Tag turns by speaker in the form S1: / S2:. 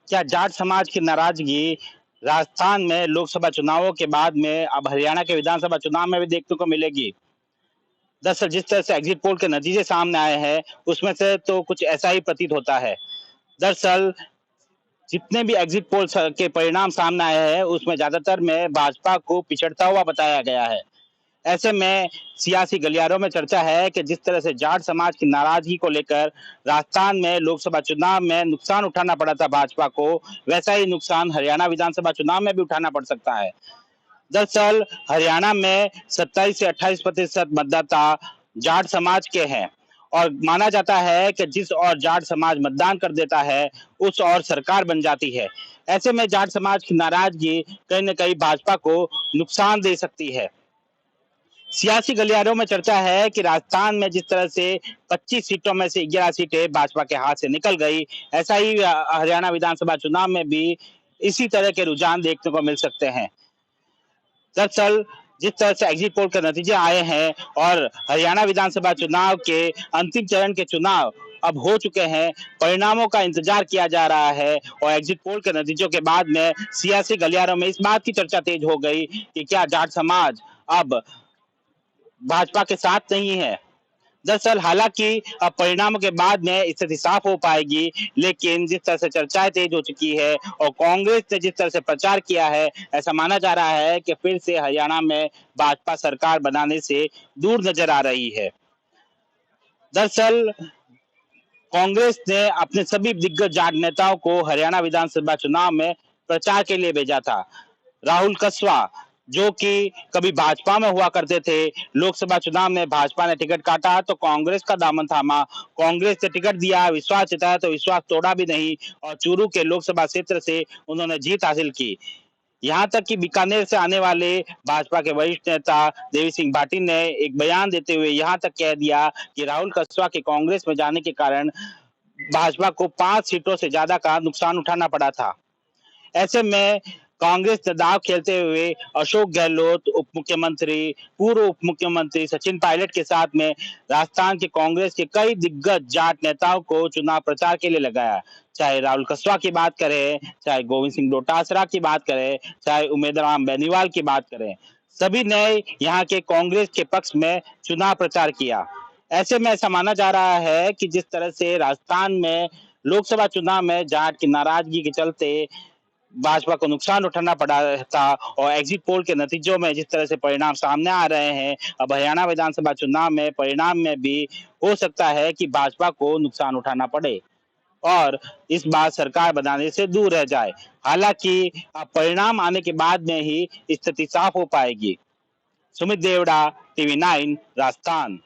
S1: क्या जाट समाज की नाराजगी राजस्थान में लोकसभा चुनावों के बाद में अब हरियाणा के विधानसभा चुनाव में भी देखने को मिलेगी? दरअसल जिस तरह से एग्जिट पोल के नतीजे सामने आए हैं, उसमें से तो कुछ ऐसा ही प्रतीत होता है। दरअसल जितने भी एग्जिट पोल के परिणाम सामने आए हैं, उसमें ज्यादातर में भाजपा को पिछड़ता हुआ बताया गया है। ऐसे में सियासी गलियारों में चर्चा है कि जिस तरह से जाट समाज की नाराजगी को लेकर राजस्थान में लोकसभा चुनाव में नुकसान उठाना पड़ा था भाजपा को, वैसा ही नुकसान हरियाणा विधानसभा चुनाव में भी उठाना पड़ सकता है। दरअसल हरियाणा में 27 से 28% मतदाता जाट समाज के हैं और माना जाता है कि जिस और जाट समाज मतदान कर देता है, उस और सरकार बन जाती है। ऐसे में जाट समाज की नाराजगी कहीं न कहीं भाजपा को नुकसान दे सकती है। सियासी गलियारों में चर्चा है कि राजस्थान में जिस तरह से 25 सीटों में से 11 सीटें भाजपा के हाथ से निकल गई, ऐसा ही हरियाणा विधानसभा चुनाव में भी इसी तरह के रुझान देखने को मिल सकते हैं। दरअसल जिस तरह से एग्जिट पोल के नतीजे आए हैं और हरियाणा विधानसभा चुनाव के अंतिम चरण के चुनाव अब हो चुके हैं, परिणामों का इंतजार किया जा रहा है और एग्जिट पोल के नतीजों के बाद में सियासी गलियारों में इस बात की चर्चा तेज हो गई कि क्या जाट समाज अब भाजपा के साथ नहीं है। दरअसल हालांकि अब परिणामों के बाद में स्थिति साफ हो पाएगी, लेकिन जिस तरह से चर्चाएं तेज हो चुकी है और कांग्रेस ने जिस तरह से प्रचार किया है, ऐसा माना जा रहा है कि फिर से हरियाणा में भाजपा सरकार बनाने से दूर नजर आ रही है। दरअसल कांग्रेस ने अपने सभी दिग्गज जाट नेताओं को हरियाणा विधानसभा चुनाव में प्रचार के लिए भेजा था। राहुल कसवा जो कि कभी भाजपा में हुआ करते थे, लोकसभा चुनाव में भाजपा ने टिकट काटा तो कांग्रेस का दामन थामा, कांग्रेस ने टिकट दिया, विश्वास जताया तो विश्वास तोड़ा भी नहीं और चूरू के लोकसभा क्षेत्र से उन्होंने जीत हासिल की। यहाँ तक कि बीकानेर से आने वाले भाजपा के वरिष्ठ नेता देवी सिंह भाटी ने एक बयान देते हुए यहाँ तक कह दिया कि राहुल कसवा के कांग्रेस में जाने के कारण भाजपा को 5 सीटों से ज्यादा का नुकसान उठाना पड़ा था। ऐसे में कांग्रेस ने दांव खेलते हुए अशोक गहलोत उप मुख्यमंत्री, पूर्व उप मुख्यमंत्री सचिन पायलट के साथ में राजस्थान के कांग्रेस के कई दिग्गज जाट नेताओं को चुनाव प्रचार के लिए लगाया। चाहे राहुल कसवा की बात करें, चाहे गोविंद सिंह डोटासरा की बात करें, चाहे उमेश राम बेनीवाल की बात करें, सभी ने यहाँ के कांग्रेस के पक्ष में चुनाव प्रचार किया। ऐसे में ऐसा माना जा रहा है कि जिस तरह से राजस्थान में लोकसभा चुनाव में जाट की नाराजगी के चलते भाजपा को नुकसान उठाना पड़ा था और एग्जिट पोल के नतीजों में जिस तरह से परिणाम सामने आ रहे हैं, अब हरियाणा विधानसभा चुनाव में परिणाम में भी हो सकता है कि भाजपा को नुकसान उठाना पड़े और इस बार सरकार बनाने से दूर रह जाए। हालांकि अब परिणाम आने के बाद में ही स्थिति साफ हो पाएगी। सुमित देवड़ा, टीवी 9, राजस्थान।